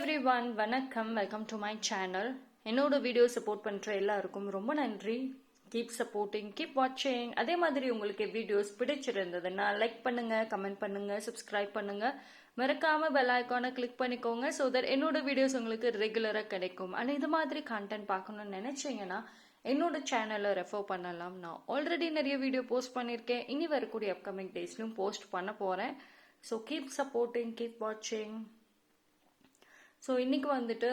Everyone, வணக்கம். Welcome to my channel. என்னோட video support பண்ணுற எல்லாருக்கும் ரொம்ப நன்றி. கீப் சப்போர்ட்டிங், கீப் வாட்சிங். அதே மாதிரி உங்களுக்கு வீடியோஸ் பிடிச்சிருந்ததுன்னா லைக் பண்ணுங்க, கமெண்ட் பண்ணுங்க, சப்ஸ்கிரைப் பண்ணுங்க. மறக்காம பெல் ஐக்கானை கிளிக் பண்ணிக்கோங்க. ஸோ தட் என்னோட வீடியோஸ் உங்களுக்கு ரெகுலராக கிடைக்கும். ஆனால் இது மாதிரி கண்டென்ட் பார்க்கணும்னு நினைச்சீங்கன்னா என்னோட சேனலை ரெஃபர் பண்ணலாம். நான் ஆல்ரெடி நிறைய வீடியோ போஸ்ட் பண்ணியிருக்கேன். இனி வரக்கூடிய அப்கமிங் டேஸ்லையும் போஸ்ட் பண்ண போகிறேன். ஸோ கீப் சப்போர்ட்டிங், கீப் வாட்சிங். ஸோ இன்னைக்கு வந்துட்டு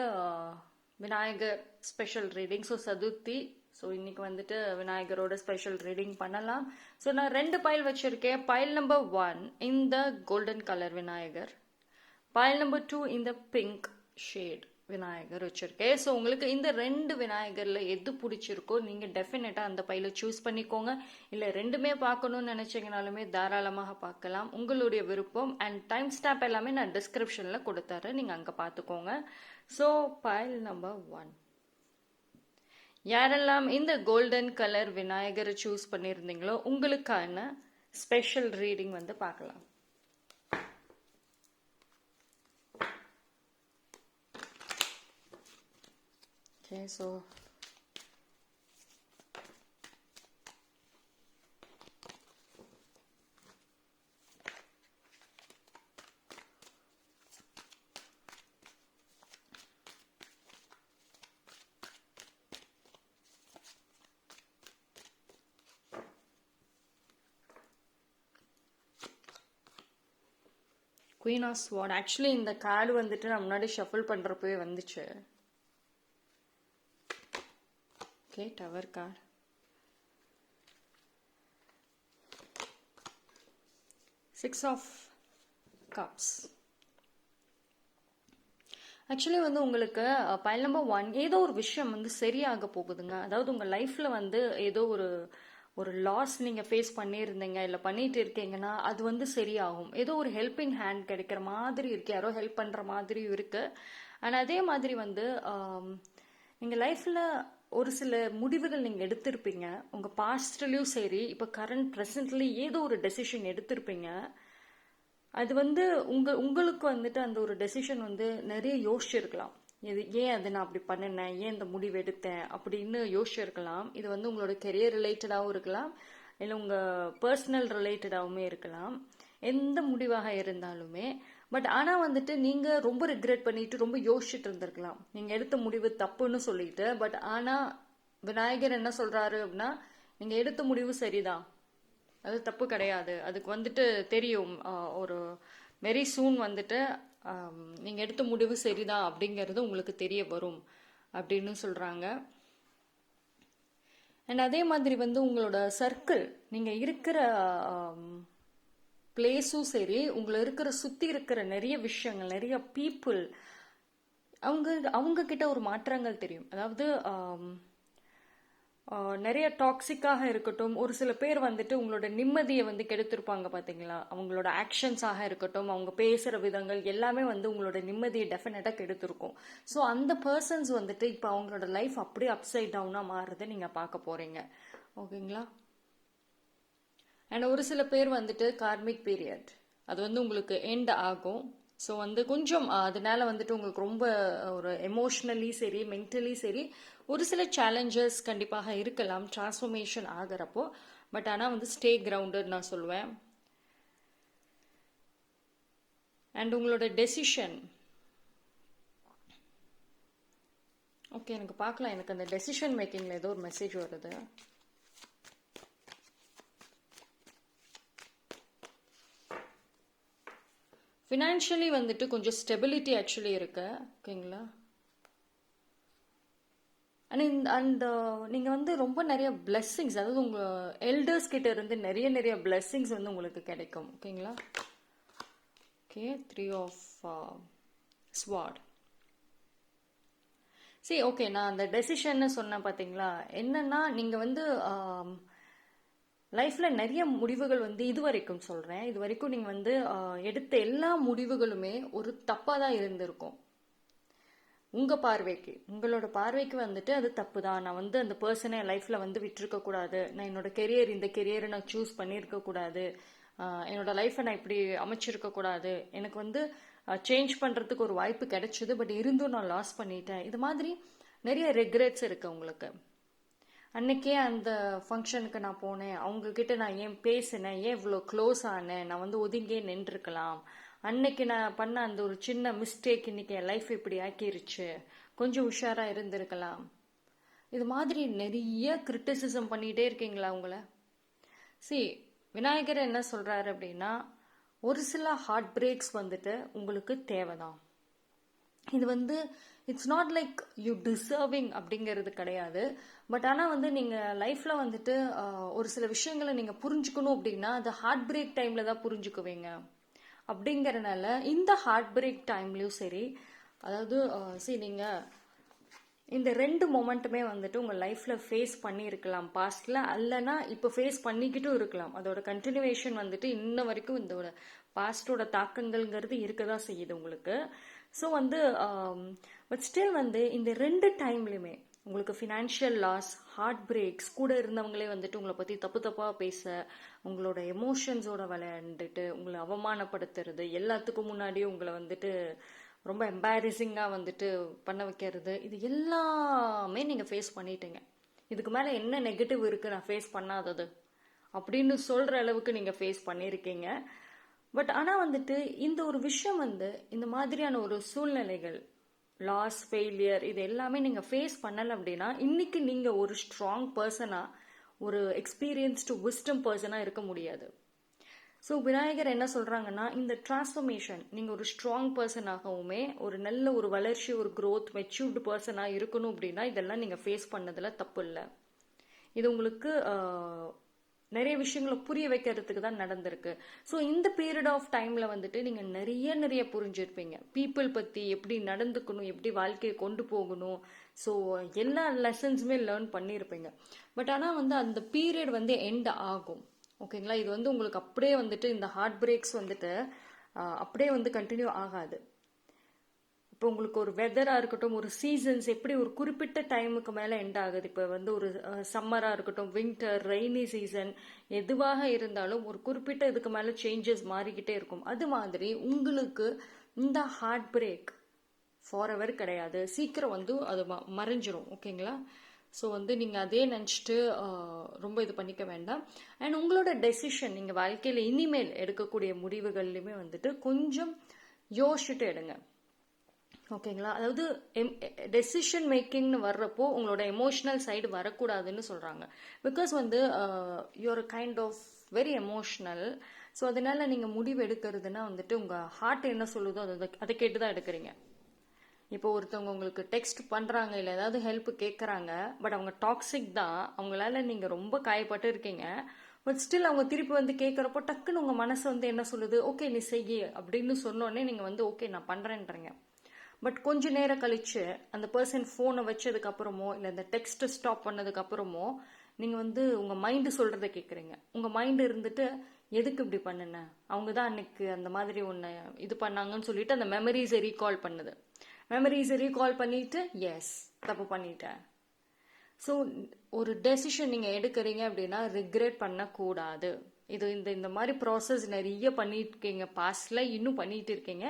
Vinayagar special reading. So Chaturthi. So இன்னைக்கு வந்துட்டு விநாயகரோட ஸ்பெஷல் ரீடிங் பண்ணலாம். ஸோ நான் 2 பைல் வச்சிருக்கேன். பைல் நம்பர் 1 இந்த golden colour Vinayagar, file number 2 இந்த பிங்க் ஷேட் விநாயகர் வச்சிருக்கேன். ஸோ உங்களுக்கு இந்த 2 விநாயகர்ல எது பிடிச்சிருக்கோ நீங்க டெஃபினட்டா அந்த பையில சூஸ் பண்ணிக்கோங்க. இல்லை ரெண்டுமே பார்க்கணும்னு நினைச்சீங்கனாலுமே தாராளமாக பார்க்கலாம், உங்களுடைய விருப்பம். அண்ட் டைம் ஸ்டாம்ப் எல்லாமே நான் டிஸ்கிரிப்ஷன்ல கொடுத்துறேன், நீங்க அங்க பார்த்துக்கோங்க. ஸோ பைல் நம்பர் 1 யாரெல்லாம் இந்த கோல்டன் கலர் விநாயகரை சூஸ் பண்ணியிருந்தீங்களோ உங்களுக்கான ஸ்பெஷல் ரீடிங் வந்து பார்க்கலாம். Okay, so Queen of Swords. Actually இந்த கார்டு வந்துட்டு நான் முன்னாடி ஷஃபிள் பண்றப்பவே வந்துச்சு. Okay, Tower card. Six of Cups. Actually வந்து உங்களுக்கு பைல் நம்பர் 1 ஏதோ ஒரு விஷயம் வந்து சரியாக போகுதுங்க. அதாவது உங்க லைஃப்ல வந்து ஏதோ ஒரு லாஸ் நீங்க ஃபேஸ் பண்ணியிருந்தீங்க, இல்லை பண்ணிட்டு இருக்கீங்கன்னா அது வந்து சரியாகும். ஏதோ ஒரு ஹெல்பிங் ஹேண்ட் கிடைக்கிற மாதிரி இருக்கு, யாரோ ஹெல்ப் பண்ற மாதிரியும் இருக்கு. ஆனால் அதே மாதிரி வந்து நீங்க லைஃப்ல ஒரு சில முடிவுகள் நீங்கள் எடுத்திருப்பீங்க. உங்கள் பாஸ்ட்லேயும் சரி, இப்போ கரண்ட் ப்ரெசன்ட்லி ஏதோ ஒரு டெசிஷன் எடுத்திருப்பீங்க. அது வந்து உங்களுக்கு வந்துட்டு அந்த ஒரு டெசிஷன் வந்து நிறைய யோசிச்சிருக்கலாம். இது ஏன் அது நான் அப்படி பண்ணினேன், ஏன் இந்த முடிவு எடுத்தேன் அப்படின்னு யோசிச்சிருக்கலாம். இது வந்து உங்களோட கெரியர் ரிலேட்டடாகவும் இருக்கலாம், இல்லை உங்கள் பர்சனல் ரிலேட்டடாகவுமே இருக்கலாம். எந்த முடிவாக இருந்தாலுமே. பட் ஆனால் வந்துட்டு நீங்கள் ரொம்ப ரிக்ரெட் பண்ணிட்டு ரொம்ப யோசிச்சுட்டு இருந்திருக்கலாம், நீங்கள் எடுத்த முடிவு தப்புன்னு சொல்லிட்டு. பட் ஆனால் விநாயகர் என்ன சொல்றாரு அப்படின்னா, நீங்கள் எடுத்த முடிவு சரிதான், அது தப்பு கிடையாது. அதுக்கு வந்துட்டு தெரியும், ஒரு வெரி சூன் வந்துட்டு நீங்கள் எடுத்த முடிவு சரிதான் அப்படிங்கிறது உங்களுக்கு தெரிய வரும் அப்படின்னு சொல்றாங்க. அண்ட் அதே மாதிரி வந்து உங்களோட சர்க்கிள், நீங்கள் இருக்கிற பிளேஸும் சரி, உங்களை சுற்றி இருக்கிற நிறைய விஷயங்கள், நிறைய பீப்புள், அவங்க கிட்ட ஒரு மாற்றங்கள் தெரியும். அதாவது நிறைய டாக்ஸிக்காக இருக்கட்டும், ஒரு சில பேர் வந்துட்டு உங்களோட நிம்மதியை வந்து கெடுத்திருப்பாங்க பார்த்தீங்களா. அவங்களோட ஆக்ஷன்ஸாக இருக்கட்டும், அவங்க பேசுகிற விதங்கள் எல்லாமே வந்து உங்களோட நிம்மதியை டெஃபினட்டாக கெடுத்திருக்கும். ஸோ அந்த பர்சன்ஸ் வந்துட்டு இப்போ அவங்களோட லைஃப் அப்படியே அப்சைட் டவுனாக மாறுறதை நீங்கள் பார்க்க போகிறீங்க. ஓகேங்களா. அண்ட் ஒரு சில பேர் வந்துட்டு கார்மிக் பீரியட் அது வந்து உங்களுக்கு எண்ட் ஆகும். ஸோ வந்து கொஞ்சம் அதனால வந்துட்டு உங்களுக்கு ரொம்ப ஒரு எமோஷ்னலி சரி, மென்டலி சரி, ஒரு சில சேலஞ்சஸ் கண்டிப்பாக இருக்கலாம் டிரான்ஸ்ஃபர்மேஷன் ஆகிறப்போ. பட் ஆனால் வந்து ஸ்டே கிரவுண்டட் நான் சொல்லுவேன். அண்ட் உங்களோட டெசிஷன், ஓகே எனக்கு பார்க்கலாம், எனக்கு அந்த டெசிஷன் மேக்கிங்கில் ஏதோ ஒரு மெசேஜ் வருது. ஃபினான்ஷியலி வந்துட்டு கொஞ்சம் ஸ்டெபிலிட்டி ஆக்சுவலி இருக்கு. ஓகேங்களா. அண்ட் நீங்கள் வந்து ரொம்ப நிறைய பிளெஸ்ஸிங்ஸ், அதாவது உங்கள் எல்டர்ஸ் கிட்ட இருந்து நிறைய பிளெஸ்ஸிங்ஸ் வந்து உங்களுக்கு கிடைக்கும். ஓகேங்களா. Okay, 3 of Swords. சரி, ஓகே, நான் அந்த டெசிஷன்னு சொன்னேன் பார்த்தீங்களா. என்னன்னா நீங்கள் வந்து லைஃப்பில் நிறைய முடிவுகள் வந்து இது வரைக்கும் நீங்கள் வந்து எடுத்த எல்லா முடிவுகளுமே ஒரு தப்பாக தான் இருந்திருக்கும். உங்கள் பார்வைக்கு, உங்களோட பார்வைக்கு வந்துட்டு அது தப்பு தான். நான் வந்து அந்த பர்சனை என் லைஃப்பில் வந்து விட்டுருக்கக்கூடாது, நான் என்னோட கெரியர், இந்த கெரியரை நான் சூஸ் பண்ணியிருக்கக்கூடாது, என்னோட லைஃப்பை நான் இப்படி அமைச்சிருக்கக்கூடாது, எனக்கு வந்து சேஞ்ச் பண்ணுறதுக்கு ஒரு வாய்ப்பு கிடைச்சிது, பட் இருந்தும் நான் லாஸ் பண்ணிட்டேன். இது மாதிரி நிறைய ரெக்ரெட்ஸ் இருக்குது உங்களுக்கு. அன்னைக்கே அந்த ஃபங்க்ஷனுக்கு நான் போனேன், அவங்கக்கிட்ட நான் ஏன் பேசினேன், ஏன் இவ்வளோ க்ளோஸ் ஆனேன், நான் வந்து ஒதுங்கியே நின்றுருக்கலாம், அன்னைக்கு நான் பண்ண அந்த ஒரு சின்ன மிஸ்டேக் இன்னைக்கு என் லைஃப் இப்படி ஆக்கிருச்சு, கொஞ்சம் உஷாராக இருந்திருக்கலாம். இது மாதிரி நிறைய கிரிட்டிசிசம் பண்ணிகிட்டே இருக்கீங்களா உங்களை? விநாயகர் என்ன சொல்கிறாரு அப்படின்னா, ஒரு சில ஹார்ட் பிரேக்ஸ் வந்துட்டு உங்களுக்கு தேவைதான். இது வந்து it's not like you deserving அப்படிங்கிறது கிடையாது. பட் ஆனால் வந்து நீங்கள் லைஃப்பில் வந்துட்டு ஒரு சில விஷயங்களை நீங்கள் புரிஞ்சுக்கணும் அப்படின்னா அது ஹார்ட் பிரேக் டைமில் தான் புரிஞ்சுக்குவீங்க. அப்படிங்கிறனால இந்த ஹார்ட் பிரேக் டைம்லையும் சரி, அதாவது நீங்கள் இந்த 2 மொமெண்ட்டுமே வந்துட்டு உங்கள் லைஃப்பில் ஃபேஸ் பண்ணியிருக்கலாம் பாஸ்டில், அல்லனா இப்போ ஃபேஸ் பண்ணிக்கிட்டும் இருக்கலாம். அதோட கண்டினியூவேஷன் வந்துட்டு இன்ன வரைக்கும் இந்த பாஸ்டோட தாக்கங்கள்ங்கிறது இருக்க தான் செய்யுது உங்களுக்கு. ஸோ வந்து பட் ஸ்டில் வந்து இந்த 2 டைம்லையுமே உங்களுக்கு ஃபினான்ஷியல் லாஸ், ஹார்ட் பிரேக்ஸ், கூட இருந்தவங்களே வந்துட்டு உங்களை பற்றி தப்பாக பேச, உங்களோட எமோஷன்ஸோட விளையாண்டுட்டு உங்களை அவமானப்படுத்துறது, எல்லாத்துக்கும் முன்னாடியும் உங்களை வந்துட்டு ரொம்ப எம்பாரசிங்காக வந்துட்டு பண்ண வைக்கிறது, இது எல்லாமே நீங்கள் ஃபேஸ் பண்ணிட்டீங்க. இதுக்கு மேலே என்ன நெகட்டிவ் இருக்குது நான் ஃபேஸ் பண்ணாதது அப்படின்னு சொல்கிற அளவுக்கு நீங்கள் ஃபேஸ் பண்ணியிருக்கீங்க. பட் ஆனால் வந்துட்டு இந்த ஒரு விஷயம் வந்து இந்த மாதிரியான ஒரு சூழ்நிலைகள், லாஸ், ஃபெயிலியர், இது எல்லாமே நீங்கள் ஃபேஸ் பண்ணலை அப்படின்னா இன்னைக்கு நீங்கள் ஒரு ஸ்ட்ராங் பர்சனாக, ஒரு எக்ஸ்பீரியன்ஸ்டு விஸ்டம் பர்சனாக இருக்க முடியாது. ஸோ விநாயகர் என்ன சொல்கிறாங்கன்னா, இந்த டிரான்ஸ்ஃபர்மேஷன் நீங்கள் ஒரு ஸ்ட்ராங் பர்சனாகவுமே, ஒரு நல்ல ஒரு வளர்ச்சி, ஒரு க்ரோத், மெச்சூர்டு பர்சனாக இருக்கணும் அப்படின்னா இதெல்லாம் நீங்கள் ஃபேஸ் பண்ணதில் தப்பு இல்லை. இது உங்களுக்கு நிறைய விஷயங்களை புரிய வைக்கிறதுக்கு தான் நடந்திருக்கு. ஸோ இந்த பீரியட் ஆஃப் டைமில் வந்துட்டு நீங்கள் நிறைய புரிஞ்சிருப்பீங்க. பீப்புள் பற்றி எப்படி நடந்துக்கணும், எப்படி வாழ்க்கையை கொண்டு போகணும், ஸோ எல்லா லெசன்ஸுமே லேர்ன் பண்ணியிருப்பீங்க. பட் ஆனால் வந்து அந்த பீரியட் வந்து எண்ட் ஆகும். ஓகேங்களா? இது வந்து உங்களுக்கு அப்படியே வந்துட்டு இந்த ஹார்ட் பிரேக்ஸ் வந்துட்டு அப்படியே வந்து கண்டினியூ ஆகாது. இப்போ உங்களுக்கு ஒரு வெதராக இருக்கட்டும், ஒரு சீசன்ஸ் எப்படி ஒரு குறிப்பிட்ட டைமுக்கு மேலே எண்ட் ஆகுது. இப்போ வந்து ஒரு சம்மராக இருக்கட்டும், வின்டர், ரெய்னி சீசன், எதுவாக இருந்தாலும் ஒரு குறிப்பிட்ட இதுக்கு மேலே சேஞ்சஸ் மாறிக்கிட்டே இருக்கும். அது மாதிரி உங்களுக்கு இந்த ஹார்ட் பிரேக் ஃபார் எவர் கிடையாது, சீக்கிரம் வந்து அது மறைஞ்சிரும். ஓகேங்களா? ஸோ வந்து நீங்கள் அதே நினச்சிட்டு ரொம்ப இது பண்ணிக்க வேண்டாம். அண்ட் உங்களோட டெசிஷன், நீங்கள் வாழ்க்கையில் இனிமேல் எடுக்கக்கூடிய முடிவுகள்லையுமே வந்துட்டு கொஞ்சம் யோசிச்சுட்டு எடுங்க. ஓகேங்களா? அதாவது டெசிஷன் மேக்கிங்னு வர்றப்போ உங்களோட எமோஷ்னல் சைடு வரக்கூடாதுன்னு சொல்கிறாங்க. பிகாஸ் வந்து you are kind of very emotional. So அதனால நீங்கள் முடிவு எடுக்கிறதுனா வந்துட்டு உங்கள் ஹார்ட் என்ன சொல்லுதோ அதை கேட்டு தான் எடுக்கிறீங்க. இப்போ ஒருத்தவங்க உங்களுக்கு டெக்ஸ்ட் பண்ணுறாங்க, இல்லை ஏதாவது ஹெல்ப் கேட்குறாங்க, பட் அவங்க டாக்ஸிக் தான், அவங்களால நீங்கள் ரொம்ப காயப்பட்டு இருக்கீங்க. பட் ஸ்டில் அவங்க திருப்பி வந்து கேட்குறப்போ டக்குன்னு உங்கள் மனசு வந்து என்ன சொல்லுது, ஓகே நீ செய்ய அப்படின்னு சொன்னோடனே நீங்கள் வந்து ஓகே நான் பண்ணுறேன்றீங்க. பட் கொஞ்ச நேரம் கழிச்சு அந்த பர்சன் ஃபோனை வச்சதுக்கு அப்புறமோ, இல்லை இந்த டெக்ஸ்ட் ஸ்டாப் பண்ணதுக்கு அப்புறமோ நீங்கள் வந்து உங்கள் மைண்டு சொல்கிறத கேட்குறீங்க. உங்கள் மைண்டு இருந்துட்டு எதுக்கு இப்படி பண்ணுன, அவங்க தான் அன்னைக்கு அந்த மாதிரி ஒன்று இது பண்ணாங்கன்னு சொல்லிட்டு அந்த மெமரிஸை ரீகால் பண்ணுது. மெமரிஸை ரீகால் பண்ணிட்டு எஸ் தப்பு பண்ணிட்டேன். ஸோ ஒரு டெசிஷன் நீங்கள் எடுக்கிறீங்க அப்படின்னா ரிக்ரெட் பண்ணக்கூடாது. இது இந்த மாதிரி ப்ராசஸ் நிறைய பண்ணியிருக்கீங்க பாஸ்டில், இன்னும் பண்ணிட்டு இருக்கீங்க.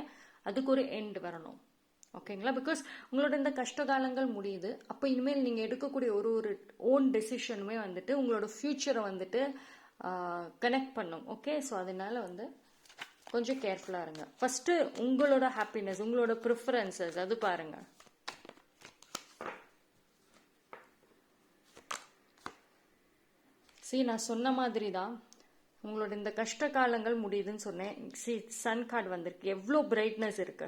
அதுக்கு ஒரு எண்ட் வரணும். ஓகேங்களா? பிகாஸ் உங்களோட இந்த கஷ்ட காலங்கள் முடியுது. அப்போ இனிமேல் நீங்கள் எடுக்கக்கூடிய ஒரு ஓன் டெசிஷனுமே வந்துட்டு உங்களோட ஃப்யூச்சரை வந்துட்டு கனெக்ட் பண்ணும். ஓகே? ஸோ அதனால வந்து கொஞ்சம் கேர்ஃபுல்லாக இருங்க. ஃபஸ்ட்டு உங்களோட ஹாப்பினஸ், உங்களோட ப்ரிஃபரன்சஸ் அது பாருங்க. நான் சொன்ன மாதிரி தான் உங்களோட இந்த கஷ்ட காலங்கள் முடியுதுன்னு சொன்னேன். சன் கார்டு வந்திருக்கு, எவ்வளோ பிரைட்னஸ் இருக்கு.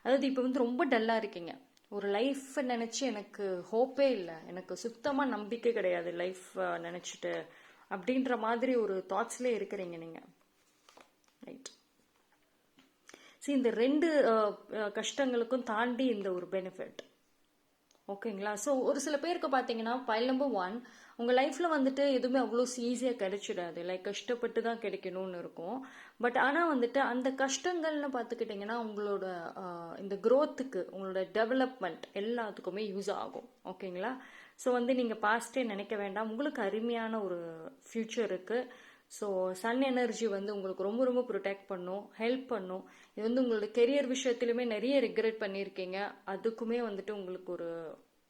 அதாவது இப்போ வந்து ரொம்ப டல்லாக இருக்கீங்க, ஒரு லைஃப் நினச்சி எனக்கு ஹோப்பே இல்லை, எனக்கு சுத்தமாக நம்பிக்கை கிடையாது லைஃப் நினச்சிட்டு அப்படின்ற மாதிரி ஒரு தாட்ஸ்லேயே இருக்கிறீங்க நீங்கள். ரைட்? இந்த 2 கஷ்டங்களுக்கும் தாண்டி இந்த ஒரு பெனிஃபிட். ஓகேங்களா? ஸோ ஒரு சில பேருக்கு பார்த்தீங்கன்னா பைல் நம்பர் 1 உங்கள் லைஃப்பில் வந்துட்டு எதுவுமே அவ்வளோ ஈஸியாக கிடைச்சிடாது. லைக் கஷ்டப்பட்டு தான் கிடைக்கணும்னு இருக்கும். பட் ஆனால் வந்துட்டு அந்த கஷ்டங்கள்னு பார்த்துக்கிட்டிங்கன்னா உங்களோட இந்த க்ரோத்துக்கு, உங்களோட டெவலப்மெண்ட் எல்லாத்துக்குமே யூஸ் ஆகும். ஓகேங்களா? ஸோ வந்து நீங்கள் பாஸ்ட்டே நினைக்க வேண்டாம், உங்களுக்கு அருமையான ஒரு ஃப்யூச்சர் இருக்குது. ஸோ சன் எனர்ஜி வந்து உங்களுக்கு ரொம்ப ரொம்ப ப்ரொடெக்ட் பண்ணும், ஹெல்ப் பண்ணும். இது வந்து உங்களோட கெரியர் விஷயத்திலுமே நிறைய ரிக்ரெட் பண்ணியிருக்கீங்க, அதுக்குமே வந்துட்டு உங்களுக்கு ஒரு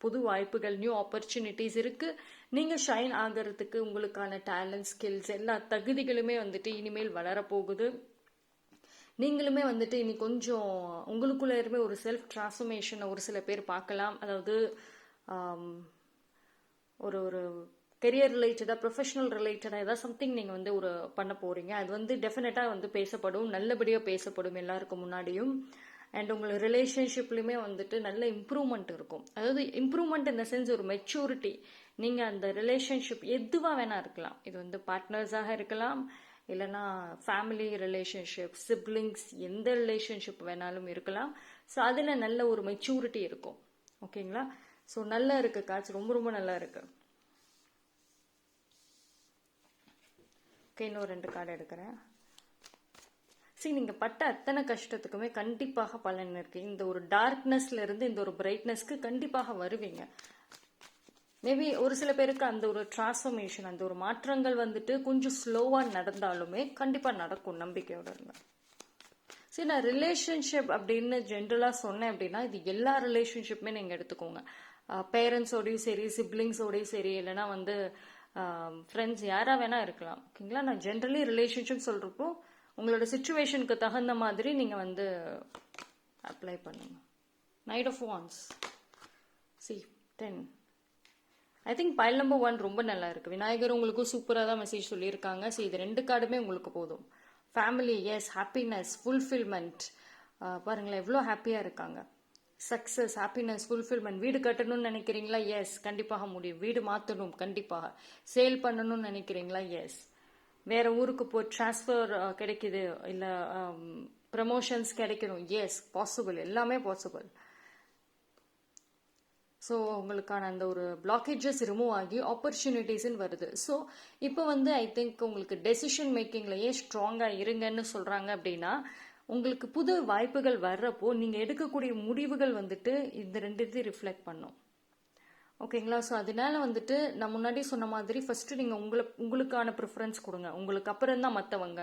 புது வாய்ப்புகள், நியூ ஆப்பர்ச்சுனிட்டிஸ் இருக்கு. நீங்க ஷைன் ஆகிறதுக்கு உங்களுக்கான டேலண்ட், ஸ்கில்ஸ், எல்லா தகுதிகளுமே வந்துட்டு இனிமேல் வளரப்போகுது. நீங்களுமே வந்துட்டு இனி கொஞ்சம் உங்களுக்குள்ளேயுமே ஒரு செல்ஃப் டிரான்ஸ்ஃபர்மேஷனை ஒரு சில பேர் பார்க்கலாம். அதாவது ஒரு ஒரு கெரியர் ரிலேட்டடாக, ப்ரொஃபஷனல் ரிலேட்டடாக ஏதாவது சம்திங் நீங்கள் வந்து ஒரு பண்ண போகிறீங்க. அது வந்து டெஃபினட்டாக வந்து பேசப்படும், நல்லபடியாக பேசப்படும் எல்லாருக்கும் முன்னாடியும். அண்ட் உங்களை ரிலேஷன்ஷிப்லையுமே வந்துட்டு நல்ல இம்ப்ரூவ்மெண்ட் இருக்கும். அதாவது இம்ப்ரூவ்மெண்ட் இந்த சென்ஸ் ஒரு மெச்சூரிட்டி. நீங்கள் அந்த ரிலேஷன்ஷிப் எதுவாக வேணா இருக்கலாம். இது வந்து பார்ட்னர்ஸாக இருக்கலாம், இல்லைனா ஃபேமிலி ரிலேஷன்ஷிப், சிப்ளிங்ஸ், எந்த ரிலேஷன்ஷிப் வேணாலும் இருக்கலாம். ஸோ அதில் நல்ல ஒரு மெச்சூரிட்டி இருக்கும். ஓகேங்களா? ஸோ நல்லா இருக்கு காட்சி, ரொம்ப ரொம்ப நல்லா இருக்கு. ஓகே, இன்னும் 2 கார்டு எடுக்கிறேன். சரி, நீங்கள் பட்ட அத்தனை கஷ்டத்துக்குமே கண்டிப்பாக பலன் இருக்கு. இந்த ஒரு டார்க்னஸ்ல இருந்து இந்த ஒரு பிரைட்னஸ்க்கு கண்டிப்பாக வருவீங்க. மேபி ஒரு சில பேருக்கு அந்த ஒரு டிரான்ஸ்ஃபர்மேஷன், அந்த ஒரு மாற்றங்கள் வந்துட்டு கொஞ்சம் ஸ்லோவாக நடந்தாலுமே கண்டிப்பாக நடக்கும், நம்பிக்கையோட இருங்க. சரி, நான் ரிலேஷன்ஷிப் அப்படின்னு ஜென்ரலாக சொன்னேன் அப்படின்னா இது எல்லா ரிலேஷன்ஷிப்புமே நீங்கள் எடுத்துக்கோங்க. பேரண்ட்ஸோடையும் சரி, சிப்ளிங்ஸோடையும் சரி, இல்லைனா வந்து ஃப்ரெண்ட்ஸ் யாராக வேணா இருக்கலாம். ஓகேங்களா? நான் ஜென்ரலி ரிலேஷன்ஷிப் சொல்கிறப்போ உங்களோட சுச்சுவேஷனுக்கு தகுந்த மாதிரி நீங்கள் வந்து அப்ளை பண்ணுங்க. நைட் ஆஃப் வான்ஸ், சி 10. ஐ திங்க் பைல் நம்பர் 1 ரொம்ப நல்லா இருக்கு. விநாயகர் உங்களுக்கும் சூப்பராக தான் மெசேஜ் சொல்லியிருக்காங்க. ஸோ இது 2 கார்டுமே உங்களுக்கு போதும். Family, yes, happiness, fulfilment. பாருங்களேன் எவ்வளோ ஹாப்பியாக இருக்காங்க. Success, happiness, fulfilment. வீடு கட்டணும்னு நினைக்கிறீங்களா? எஸ், கண்டிப்பாக முடியும். வீடு மாற்றணும், கண்டிப்பாக. சேல் பண்ணணும்னு நினைக்கிறீங்களா? எஸ். வேற ஊருக்கு போய் டிரான்ஸ்ஃபர் கிடைக்குது, இல்லை ப்ரமோஷன்ஸ் கிடைக்கணும்? எஸ், பாசிபிள், எல்லாமே பாசிபிள். ஸோ உங்களுக்கான அந்த ஒரு பிளாக்கேஜஸ் ரிமூவ் ஆகி ஆப்பர்ச்சுனிட்டிஸ்ன்னு வருது. ஸோ இப்போ வந்து ஐ திங்க் உங்களுக்கு டெசிஷன் மேக்கிங்லேயே ஸ்ட்ராங்காக இருங்கன்னு சொல்கிறாங்க. அப்படின்னா உங்களுக்கு புது வாய்ப்புகள் வர்றப்போ நீங்கள் எடுக்கக்கூடிய முடிவுகள் வந்துட்டு இந்த 2 ரிஃப்ளெக்ட் பண்ணும். ஓகேங்களா? ஸோ அதனால வந்துட்டு நான் முன்னாடி சொன்ன மாதிரி ஃபர்ஸ்ட் நீங்கள் உங்களுக்கான ப்ரிஃபரன்ஸ் கொடுங்க. உங்களுக்கு அப்புறம் தான் மற்றவங்க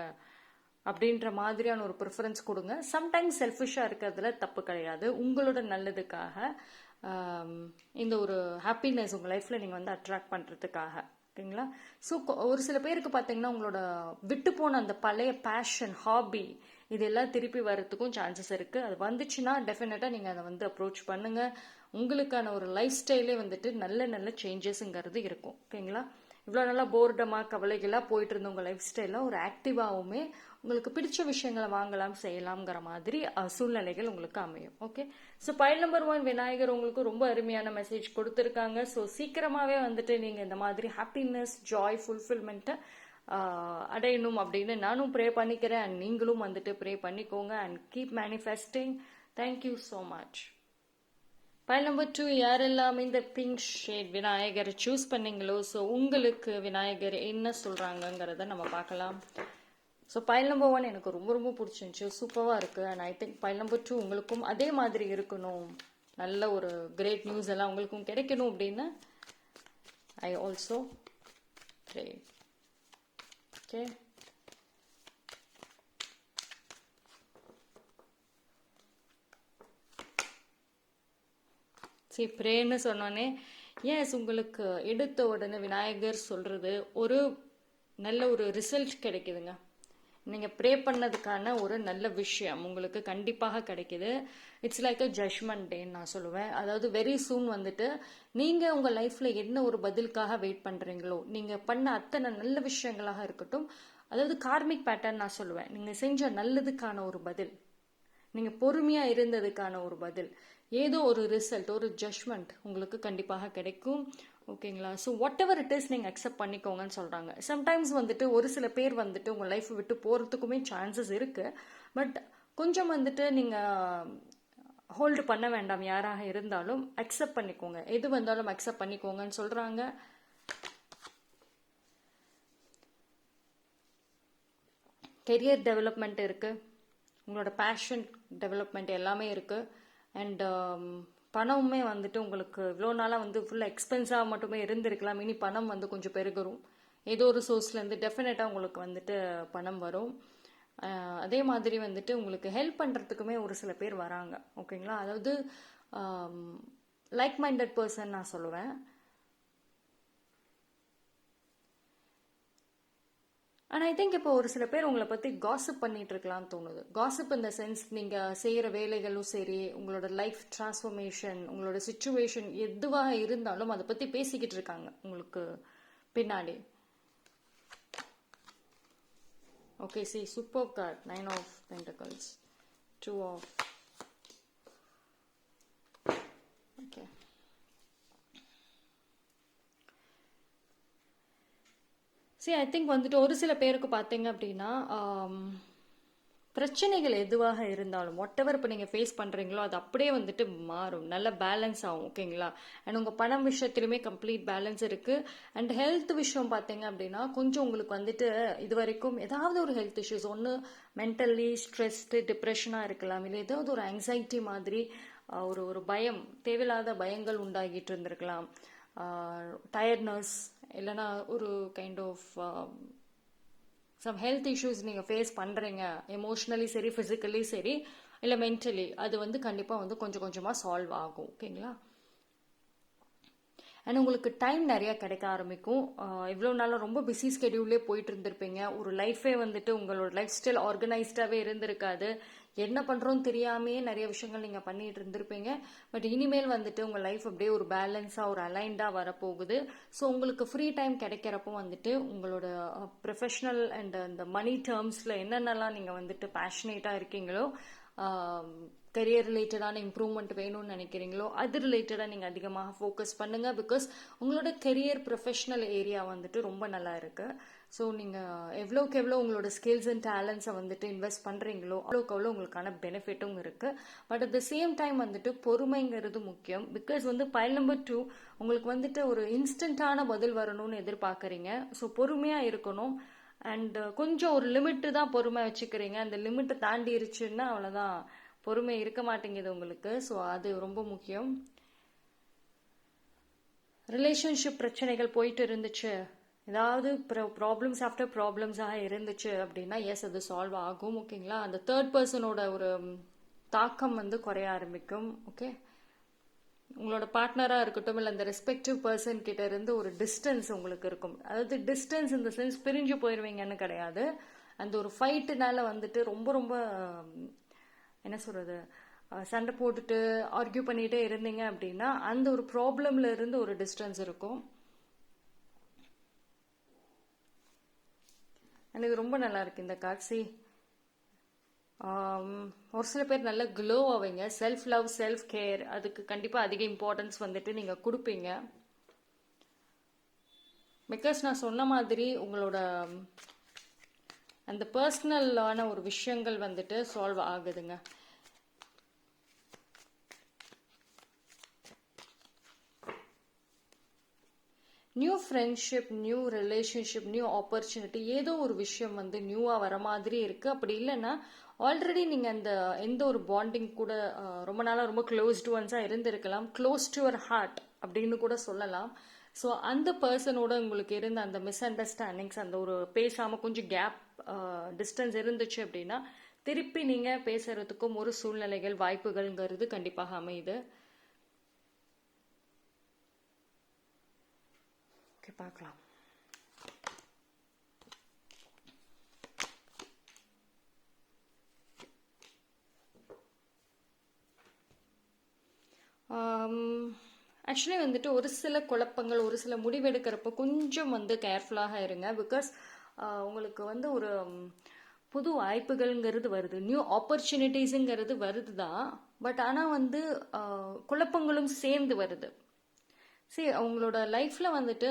அப்படின்ற மாதிரியான ஒரு ப்ரிஃபரன்ஸ் கொடுங்க. சம்டைம்ஸ் செல்ஃபிஷாக இருக்கிறதுல தப்பு கிடையாது. உங்களோட நல்லதுக்காக இந்த ஒரு ஹாப்பினஸ் உங்கள் லைஃப்பில் நீங்கள் வந்து அட்ராக்ட் பண்ணுறதுக்காக. ஓகேங்களா? ஸோ ஒரு சில பேருக்கு பார்த்தீங்கன்னா உங்களோட விட்டு போன அந்த பழைய பேஷன், ஹாபி இதெல்லாம் திருப்பி வர்றதுக்கும் சான்சஸ் இருக்குது. அது வந்துச்சுன்னா டெஃபினட்டாக நீங்கள் அதை வந்து அப்ரோச் பண்ணுங்கள். உங்களுக்கான ஒரு லைஃப் ஸ்டைலே வந்துட்டு நல்ல நல்ல சேஞ்சஸ்ங்கிறது இருக்கும். ஓகேங்களா? இவ்வளோ நல்லா போர்டமாக கவலைகளாக போயிட்டு இருந்த உங்கள் லைஃப் ஸ்டைலில் ஒரு ஆக்டிவாகவுமே உங்களுக்கு பிடிச்ச விஷயங்களை வாங்கலாம், செய்யலாம்ங்கிற மாதிரி சூழ்நிலைகள் உங்களுக்கு அமையும். Okay, so file number 1 Vinayagar உங்களுக்கு ரொம்ப அருமையான மெசேஜ் கொடுத்துருக்காங்க. ஸோ சீக்கிரமாகவே வந்துட்டு நீங்கள் இந்த மாதிரி ஹாப்பினஸ், ஜாய், ஃபுல்ஃபில்மெண்ட்டை அடையணும் அப்படின்னு நானும் ப்ரே பண்ணிக்கிறேன். அண்ட் நீங்களும் வந்துட்டு ப்ரே பண்ணிக்கோங்க and keep manifesting. Thank you so much. File number 2 யாரெல்லாம் இந்த பிங்க் ஷேட் விநாயகரை சூஸ் பண்ணீங்களோ, ஸோ உங்களுக்கு விநாயகர் என்ன சொல்கிறாங்கங்கிறத நம்ம பார்க்கலாம். ஸோ பைல் நம்பர் 1 எனக்கு ரொம்ப ரொம்ப பிடிச்சிருந்துச்சு, சூப்பராக இருக்குது. And I think pile number 2 உங்களுக்கும் அதே மாதிரி இருக்கணும், நல்ல ஒரு கிரேட் நியூஸ் எல்லாம் உங்களுக்கும் கிடைக்கணும் அப்படின்னு ஐ ஆல்சோ ப்ரே. ஓகே, சரி, ப்ரேன்னு சொன்னோன்னே எஸ் உங்களுக்கு எடுத்த உடனே விநாயகர் சொல்கிறது ஒரு நல்ல ஒரு ரிசல்ட் கிடைக்குதுங்க. நீங்கள் ப்ரே பண்ணதுக்கான ஒரு நல்ல விஷயம் உங்களுக்கு கண்டிப்பாக கிடைக்குது. இட்ஸ் லைக் அ ஜட்ஜ்மெண்ட் டேன்னு நான் சொல்லுவேன். அதாவது வெரி சூன் வந்துட்டு நீங்கள் உங்கள் லைஃப்பில் என்ன ஒரு பதிலுக்காக வெயிட் பண்ணுறீங்களோ, நீங்கள் பண்ண அத்தனை நல்ல விஷயங்களாக இருக்கட்டும், அதாவது கார்மிக் பேட்டர்ன் நான் சொல்லுவேன், நீங்கள் செஞ்ச நல்லதுக்கான ஒரு பதில், நீங்கள் பொறுமையாக இருந்ததுக்கான ஒரு பதில், ஏதோ ஒரு ரிசல்ட், ஒரு ஜட்ஜ்மெண்ட் உங்களுக்கு கண்டிப்பாக கிடைக்கும். ஓகேங்களா? So what ever it is நீங்கள் அக்செப்ட் பண்ணிக்கோங்கன்னு சொல்கிறாங்க. சம்டைம்ஸ் வந்துட்டு ஒரு சில பேர் வந்துட்டு உங்கள் லைஃப்பை விட்டு போகிறதுக்குமே சான்சஸ் இருக்குது. பட் கொஞ்சம் வந்துட்டு நீங்கள் ஹோல்டு பண்ண வேண்டாம். யாராக இருந்தாலும் அக்செப்ட் பண்ணிக்கோங்க, எது வந்தாலும் அக்செப்ட் பண்ணிக்கோங்கன்னு சொல்கிறாங்க. கெரியர் டெவலப்மெண்ட் இருக்குது, உங்களோட பேஷன் டெவலப்மெண்ட் எல்லாமே இருக்குது. அண்ட் பணமுமே வந்துட்டு உங்களுக்கு இவ்வளோ நாளாக வந்து ஃபுல்லாக எக்ஸ்பென்ஸாக மட்டுமே இருந்திருக்கலாம், இனி பணம் வந்து கொஞ்சம் பெருகரும். ஏதோ ஒரு சோர்ஸ்லேருந்து டெஃபினட்டாக உங்களுக்கு வந்துட்டு பணம் வரும். அதே மாதிரி வந்துட்டு உங்களுக்கு ஹெல்ப் பண்ணுறதுக்குமே ஒரு சில பேர் வராங்க. ஓகேங்களா? அதாவது லைக் மைண்டட் பர்சன் நான் சொல்லுவேன். அண்ட் ஐ திங்க் இப்போ ஒரு சில பேர் உங்களை பற்றி காசிப் பண்ணிட்டு இருக்கலாம்னு தோணுது. காசிப் இந்த சென்ஸ் நீங்கள் செய்கிற வேலைகளும் சரி, உங்களோட லைஃப் டிரான்ஸ்ஃபர்மேஷன், உங்களோட சுச்சுவேஷன் எதுவாக இருந்தாலும் அதை பற்றி பேசிக்கிட்டு இருக்காங்க உங்களுக்கு பின்னாடி. Okay, see, superb card, 9 of Pentacles, 2 of, okay. See, I think வந்துட்டு ஒரு சில பேருக்கு பார்த்தீங்க அப்படின்னா பிரச்சனைகள் எதுவாக இருந்தாலும் வாட் எவர் இப்போ நீங்கள் ஃபேஸ் பண்ணுறீங்களோ அது அப்படியே வந்துட்டு மாறும், நல்ல பேலன்ஸ் ஆகும். ஓகேங்களா? அண்ட் உங்கள் பணம் விஷயத்துலையுமே கம்ப்ளீட் பேலன்ஸ் இருக்குது. அண்ட் ஹெல்த் விஷயம் பார்த்தீங்க அப்படின்னா கொஞ்சம் உங்களுக்கு வந்துட்டு இது வரைக்கும் ஏதாவது ஒரு ஹெல்த் இஷ்யூஸ், ஒன்று மென்டலி ஸ்ட்ரெஸ்டு டிப்ரெஷனாக இருக்கலாம், இல்லை ஏதாவது ஒரு ஆங்ஸைட்டி மாதிரி ஒரு ஒரு பயம், தேவையில்லாத பயங்கள் உண்டாகிட்டு இருந்திருக்கலாம், டயர்ட்னஸ், இல்லைனா ஒரு kind of some health issues நீங்கள் ஃபேஸ் பண்ணுறீங்க, எமோஷ்னலி சரி, ஃபிசிக்கலி சரி, இல்லை மென்டலி, அது வந்து கண்டிப்பாக வந்து கொஞ்சம் கொஞ்சமாக சால்வ் ஆகும். ஓகேங்களா? அண்ட் உங்களுக்கு டைம் நிறையா கிடைக்க ஆரம்பிக்கும். இவ்வளோ நாளாக ரொம்ப பிஸி ஸ்கெடியூல்லே போயிட்டு இருந்திருப்பீங்க. ஒரு லைஃபே வந்துட்டு உங்களோட லைஃப் ஸ்டைல் ஆர்கனைஸ்டாகவே இருந்திருக்காது. என்ன பண்ணுறோன்னு தெரியாமையே நிறைய விஷயங்கள் நீங்கள் பண்ணிட்டு இருந்திருப்பீங்க. பட் இனிமேல் வந்துட்டு உங்கள் லைஃப் அப்படியே ஒரு பேலன்ஸாக, ஒரு அலைண்டாக வரப்போகுது. ஸோ உங்களுக்கு ஃப்ரீ டைம் கிடைக்கிறப்போ வந்துட்டு உங்களோட ப்ரொஃபஷ்னல் அண்ட் அந்த மணி டேர்ம்ஸில் என்னென்னலாம் நீங்கள் வந்துட்டு பேஷனேட்டாக இருக்கீங்களோ, கரியர் ரிலேட்டடான இம்ப்ரூவ்மெண்ட் வேணும்னு நினைக்கிறீங்களோ அது ரிலேட்டடாக நீங்கள் அதிகமாக ஃபோக்கஸ் பண்ணுங்கள். பிகாஸ் உங்களோட கரியர் ப்ரொஃபஷ்னல் ஏரியா வந்துட்டு ரொம்ப நல்லா இருக்குது. ஸோ நீங்கள் எவ்வளோக்கு எவ்வளோ உங்களோட ஸ்கில்ஸ் அண்ட் டேலண்ட்ஸை வந்துட்டு இன்வெஸ்ட் பண்ணுறீங்களோ அவ்வளோக்கு அவ்வளோ உங்களுக்கான பெனிஃபிட்டும் இருக்குது. But at the same time வந்துட்டு பொறுமைங்கிறது முக்கியம். பிகாஸ் வந்து பைல் நம்பர் 2 உங்களுக்கு வந்துட்டு ஒரு இன்ஸ்டண்ட்டான பதில் வரணும்னு எதிர்பார்க்குறீங்க. ஸோ பொறுமையாக இருக்கணும். அண்ட் கொஞ்சம் ஒரு லிமிட்டு தான் பொறுமை வச்சுக்கிறீங்க. அந்த லிமிட்டை தாண்டிருச்சுன்னா அவ்வளோதான், பொறுமை இருக்க மாட்டேங்குது உங்களுக்கு. ஸோ அது ரொம்ப முக்கியம். ரிலேஷன்ஷிப் பிரச்சனைகள் போயிட்டு இருந்துச்சு, ஏதாவது ப்ராப்ளம்ஸ் ஆஃப்டர் ப்ராப்ளம்ஸாக இருந்துச்சு அப்படின்னா எஸ், அது சால்வ் ஆகும். ஓகேங்களா? அந்த தேர்ட் பர்சனோட ஒரு தாக்கம் வந்து குறைய ஆரம்பிக்கும். ஓகே, உங்களோட பார்ட்னராக இருக்கட்டும், இல்லை அந்த ரெஸ்பெக்டிவ் பர்சன் கிட்ட இருந்து ஒரு டிஸ்டன்ஸ் உங்களுக்கு இருக்கும். அதாவது டிஸ்டன்ஸ் இந்த சென்ஸ் பிரிஞ்சு போயிடுவீங்கன்னு கிடையாது. அந்த ஒரு ஃபைட்டுனால வந்துட்டு ரொம்ப ரொம்ப என்ன சொல்கிறது, சண்டை போட்டுட்டு ஆர்கியூ பண்ணிகிட்டே இருந்தீங்க அப்படின்னா அந்த ஒரு ப்ராப்ளம்ல இருந்து ஒரு டிஸ்டன்ஸ் இருக்கும். எனக்கு ரொம்ப நல்லா இருக்கு இந்த காட்சி. ஒரு சில பேர் நல்ல க்ளோ ஆவீங்க. செல்ஃப் லவ், செல்ஃப் கேர், அதுக்கு கண்டிப்பாக அதிக இம்பார்ட்டன்ஸ் வந்துட்டு நீங்கள் கொடுப்பீங்க. பிகாஸ் நான் சொன்ன மாதிரி உங்களோட அந்த பர்சனலான ஒரு விஷயங்கள் வந்துட்டு சால்வ் ஆகுதுங்க. New friendship, new relationship, new opportunity, ஏதோ ஒரு விஷயம் வந்து நியூவாக வர மாதிரி இருக்குது. அப்படி இல்லைன்னா ஆல்ரெடி நீங்கள் அந்த எந்த ஒரு பாண்டிங் கூட ரொம்ப நாளாக ரொம்ப க்ளோஸ் டு ஒன்ஸாக இருந்திருக்கலாம், க்ளோஸ் டு யுவர் ஹார்ட் அப்படின்னு கூட சொல்லலாம். ஸோ அந்த பர்சனோட உங்களுக்கு இருந்த அந்த மிஸ் அண்டர்ஸ்டாண்டிங்ஸ், அந்த ஒரு பேசாமல் கொஞ்சம் கேப் டிஸ்டன்ஸ் இருந்துச்சு அப்படின்னா திருப்பி நீங்கள் பேசுறதுக்கும் ஒரு சூழ்நிலைகள், வாய்ப்புகள்ங்கிறது கண்டிப்பாக அமையுது. ஓகே, பார்க்கலாம். ஆக்சுவலி வந்துட்டு ஒரு சில குழப்பங்கள், ஒரு சில முடிவெடுக்கிறப்ப கொஞ்சம் வந்து கேர்ஃபுல்லாக இருங்க. பிகாஸ் உங்களுக்கு வந்து ஒரு புது வாய்ப்புகள்ங்கிறது வருது, நியூ ஆப்பர்ச்சுனிட்டிஸுங்கிறது வருது தான். பட் ஆனால் வந்து குழப்பங்களும் சேர்ந்து வருது. சரி, அவங்களோட லைஃப்பில் வந்துட்டு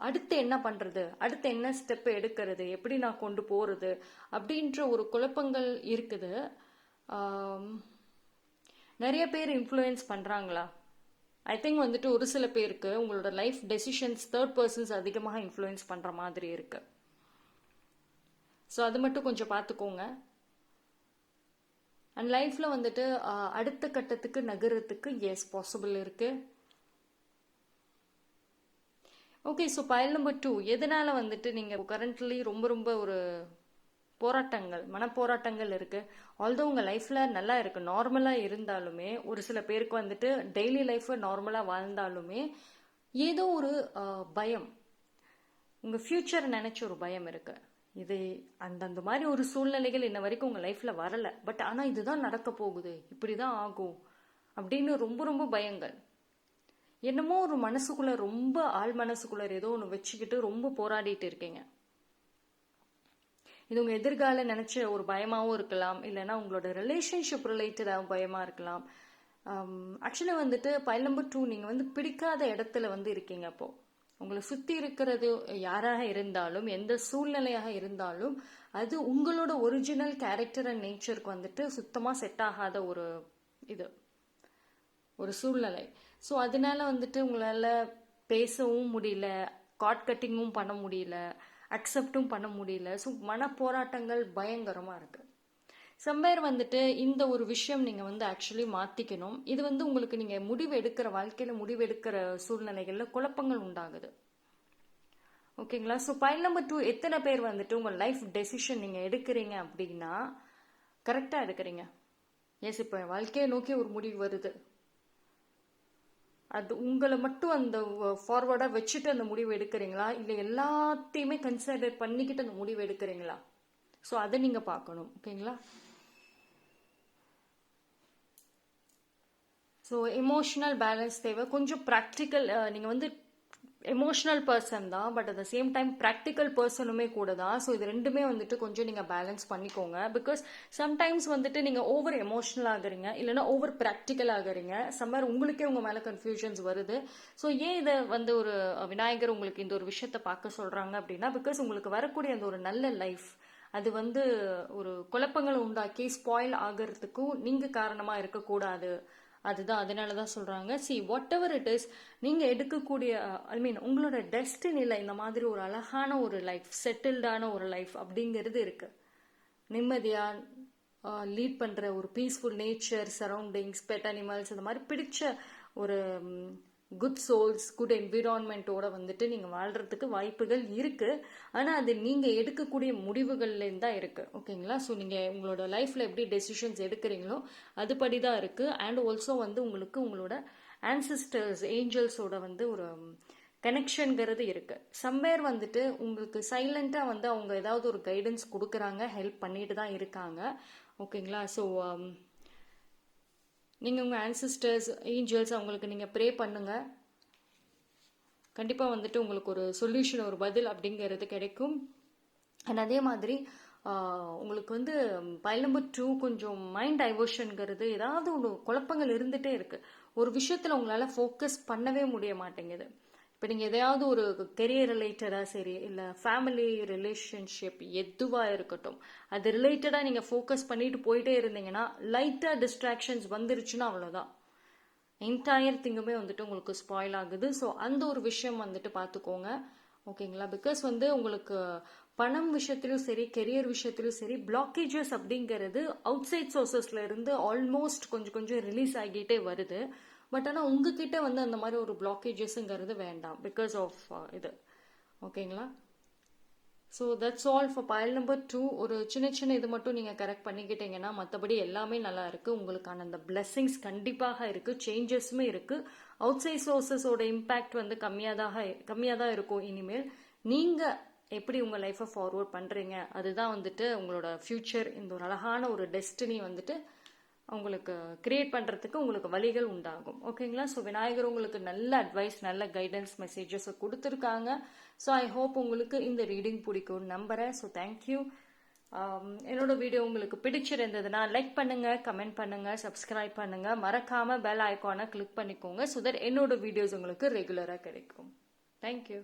அடுத்து என்ன பண்ணுறது, அடுத்து என்ன ஸ்டெப் எடுக்கிறது, எப்படி நான் கொண்டு போகிறது அப்படின்ற ஒரு குழப்பங்கள் இருக்குது. நிறைய பேர் இன்ஃப்ளூயன்ஸ் பண்ணுறாங்களா? ஐ திங்க் வந்துட்டு ஒரு சில பேருக்கு உங்களோட லைஃப் டெசிஷன்ஸ் தேர்ட் பர்சன்ஸ் அதிகமாக இன்ஃப்ளூயன்ஸ் பண்ணுற மாதிரி இருக்கு. ஸோ அது மட்டும் கொஞ்சம் பார்த்துக்கோங்க. அண்ட் லைஃப்பில் வந்துட்டு அடுத்த கட்டத்துக்கு நகர்றதுக்கு எஸ் பாசிபிள் இருக்குது. ஓகே, ஸோ பயல் நம்பர் 2 எதனால வந்துட்டு நீங்கள் கரண்ட்லி ரொம்ப ரொம்ப ஒரு போராட்டங்கள், மனப்போராட்டங்கள் இருக்கு. ஆல்தோ உங்கள் லைஃப்பில் நல்லா இருக்கு, நார்மலாக இருந்தாலுமே ஒரு சில பேருக்கு வந்துட்டு டெய்லி லைஃப் நார்மலாக வாழ்ந்தாலுமே ஏதோ ஒரு பயம், உங்கள் ஃப்யூச்சர் நினச்ச ஒரு பயம் இருக்கு. இது அந்தந்த மாதிரி ஒரு சூழ்நிலைகள் இன்ன வரைக்கும் உங்கள் லைஃப்பில் வரலை, பட் ஆனால் இதுதான் நடக்க போகுது, இப்படி தான் ஆகும் அப்படின்னு ரொம்ப ரொம்ப பயங்கள். என்னமோ ஒரு மனசுக்குள்ள, ரொம்ப ஆள் மனசுக்குள்ள ஏதோ ஒன்று வச்சுக்கிட்டு ரொம்ப போராடிட்டு இருக்கீங்க. இது உங்கள் எதிர்கால நினச்ச ஒரு பயமாகவும் இருக்கலாம், இல்லைன்னா உங்களோட ரிலேஷன்ஷிப் ரிலேட்டடாகவும் பயமாக இருக்கலாம். ஆக்சுவலி வந்துட்டு பயல் நம்பர் 2 நீங்கள் வந்து பிடிக்காத இடத்துல வந்து இருக்கீங்க. அப்போது உங்களை சுற்றி இருக்கிறது யாராக இருந்தாலும், எந்த சூழ்நிலையாக இருந்தாலும், அது உங்களோட ஒரிஜினல் கேரக்டர் அண்ட் நேச்சருக்கு வந்துட்டு சுத்தமாக செட் ஆகாத ஒரு இது, ஒரு சூழ்நிலை. ஸோ அதனால வந்துட்டு உங்களால் பேசவும் முடியல, கார்ட் கட்டிங்கும் பண்ண முடியல, அக்செப்டும் பண்ண முடியல. ஸோ மன போராட்டங்கள் பயங்கரமாக இருக்குது. சம்பேர் வந்துட்டு இந்த ஒரு விஷயம் நீங்கள் வந்து ஆக்சுவலி மாற்றிக்கணும். இது வந்து உங்களுக்கு நீங்கள் முடிவு எடுக்கிற, வாழ்க்கையில் முடிவு எடுக்கிற சூழ்நிலைகளில் குழப்பங்கள் உண்டாகுது. ஓகேங்களா? ஸோ பயல் நம்பர் 2 எத்தனை பேர் வந்துட்டு உங்கள் லைஃப் டெசிஷன் நீங்கள் எடுக்கிறீங்க அப்படின்னா கரெக்டாக எடுக்கிறீங்க? எஸ், இப்போ வாழ்க்கையை நோக்கி ஒரு முடிவு வருது, அது உங்களை மட்டும் அந்த ஃபார்வர்டாக வச்சுட்டு அந்த முடிவு எடுக்கிறீங்களா, இல்லை எல்லாத்தையுமே கன்சிடர் பண்ணிக்கிட்டு அந்த முடிவு எடுக்கிறீங்களா? ஸோ அதை நீங்கள் பார்க்கணும். ஓகேங்களா? ஸோ எமோஷனல் பேலன்ஸ் தேவை, கொஞ்சம் ப்ராக்டிக்கல். நீங்கள் வந்து எமோஷனல் பர்சன் தான், but at the same time practical பர்சனுமே கூட தான். ஸோ இது ரெண்டுமே வந்துட்டு கொஞ்சம் நீங்கள் பேலன்ஸ் பண்ணிக்கோங்க. பிகாஸ் சம்டைம்ஸ் வந்துட்டு நீங்கள் ஓவர் எமோஷனல் ஆகுறீங்க, இல்லைன்னா ஓவர் ப்ராக்டிக்கல் ஆகுறீங்க. சம்மர் உங்களுக்கே உங்கள் மேலே கன்ஃபியூஷன்ஸ் வருது. ஸோ ஏன் இதை வந்து ஒரு விநாயகர் உங்களுக்கு இந்த ஒரு விஷயத்தை பார்க்க சொல்கிறாங்க அப்படின்னா, பிகாஸ் உங்களுக்கு வரக்கூடிய அந்த ஒரு நல்ல லைஃப், அது வந்து ஒரு குழப்பங்களை உண்டாக்கி ஸ்பாயில் ஆகிறதுக்கும் நீங்கள் காரணமாக இருக்கக்கூடாது. அதுதான், அதனால தான் சொல்கிறாங்க. See what ever it is, நீங்கள் எடுக்கக்கூடிய ஐ மீன் உங்களோட டெஸ்டினியில் இந்த மாதிரி ஒரு அழகான ஒரு லைஃப், செட்டில்டான ஒரு லைஃப் அப்படிங்கிறது இருக்குது. நிம்மதியாக லீட் பண்ணுற ஒரு peaceful nature, surroundings, pet animals, இந்த மாதிரி பிடிச்ச ஒரு குட் சோல்ஸ், குட் என்விரான்மெண்ட்டோட வந்துட்டு நீங்கள் வாழ்கிறதுக்கு வாய்ப்புகள் இருக்குது. ஆனால் அது நீங்கள் எடுக்கக்கூடிய முடிவுகள்லேருந்து தான் இருக்குது. ஓகேங்களா? ஸோ நீங்கள் உங்களோட லைஃப்பில் எப்படி டெசிஷன்ஸ் எடுக்கிறீங்களோ அதுபடி தான் இருக்குது. அண்ட் ஆல்சோ வந்து உங்களுக்கு உங்களோட ஆன்சிஸ்டர்ஸ், ஏஞ்சல்ஸோட வந்து ஒரு கனெக்ஷனுங்கிறது இருக்குது. சம்வேர் வந்துட்டு உங்களுக்கு சைலண்ட்டாக வந்து அவங்க ஏதாவது ஒரு கைடன்ஸ் கொடுக்குறாங்க, ஹெல்ப் பண்ணிட்டு தான் இருக்காங்க. ஓகேங்களா? ஸோ நீங்கள் உங்கள் ஆன்சிஸ்டர்ஸ், ஏஞ்சல்ஸ் அவங்களுக்கு நீங்கள் ப்ரே பண்ணுங்கள். கண்டிப்பாக வந்துட்டு உங்களுக்கு ஒரு சொல்யூஷன், ஒரு பதில் அப்படிங்கிறது கிடைக்கும். அண்ட் அதே மாதிரி உங்களுக்கு வந்து பயல் நம்பர் 2 கொஞ்சம் மைண்ட் டைவர்ஷனுங்கிறது, ஏதாவது ஒரு குழப்பங்கள் இருந்துகிட்டே இருக்குது. ஒரு விஷயத்தில் உங்களால் ஃபோக்கஸ் பண்ணவே முடிய மாட்டேங்குது. இப்போ நீங்கள் எதையாவது ஒரு கெரியர் ரிலேட்டடாக சரி, இல்லை ஃபேமிலி ரிலேஷன்ஷிப் எதுவாக இருக்கட்டும், அது ரிலேட்டடாக நீங்கள் ஃபோக்கஸ் பண்ணிட்டு போயிட்டே இருந்தீங்கன்னா லைட்டாக டிஸ்ட்ராக்ஷன்ஸ் வந்துருச்சுன்னா அவ்வளோதான், என்டையர் திங்குமே வந்துட்டு உங்களுக்கு ஸ்பாயில் ஆகுது. ஸோ அந்த ஒரு விஷயம் வந்துட்டு பார்த்துக்கோங்க. ஓகேங்களா? பிகாஸ் வந்து உங்களுக்கு பணம் விஷயத்திலும் சரி, கெரியர் விஷயத்திலும் சரி, பிளாக்கேஜஸ் அப்படிங்கிறது அவுட் சைட் சோர்சஸ்ல இருந்து ஆல்மோஸ்ட் கொஞ்சம் கொஞ்சம் ரிலீஸ் ஆகிட்டே வருது. பட் ஆனால் உங்ககிட்ட வந்து அந்த மாதிரி ஒரு பிளாக்கேஜஸ்ங்கிறது வேண்டாம், பிகாஸ் ஆஃப் இது. ஓகேங்களா? ஸோ தட்ஸ் ஆல் ஃபார் பயல் நம்பர் 2. ஒரு சின்ன சின்ன இது மட்டும் நீங்கள் கரெக்ட் பண்ணிக்கிட்டீங்கன்னா மற்றபடி எல்லாமே நல்லா இருக்குது. உங்களுக்கான அந்த பிளெஸ்ஸிங்ஸ் கண்டிப்பாக இருக்குது, சேஞ்சஸுமே இருக்குது. அவுட் சைட் சோர்சஸோட இம்பேக்ட் வந்து கம்மியாக தான் இருக்கும் இனிமேல். நீங்கள் எப்படி உங்கள் லைஃப்பை ஃபார்வர்ட் பண்ணுறீங்க, அதுதான் வந்துட்டு உங்களோட ஃப்யூச்சர், இந்த ஒரு அழகான ஒரு டெஸ்டினி வந்துட்டு உங்களுக்கு கிரியேட் பண்ணுறதுக்கு உங்களுக்கு வழிகள் உண்டாகும். ஓகேங்களா? ஸோ விநாயகர் உங்களுக்கு நல்ல அட்வைஸ், நல்ல கைடன்ஸ் மெசேஜஸை கொடுத்துருக்காங்க. ஸோ ஐ ஹோப் உங்களுக்கு இந்த ரீடிங் பிடிக்கும்னு நம்புகிறேன். So thank you. என்னோட வீடியோ உங்களுக்கு பிடிச்சிருந்ததுன்னா லைக் பண்ணுங்கள், கமெண்ட் பண்ணுங்கள், சப்ஸ்கிரைப் பண்ணுங்கள், மறக்காமல் பெல் ஐக்கானை கிளிக் பண்ணிக்கோங்க. ஸோ தட் என்னோட வீடியோஸ் உங்களுக்கு ரெகுலராக கிடைக்கும். தேங்க்யூ.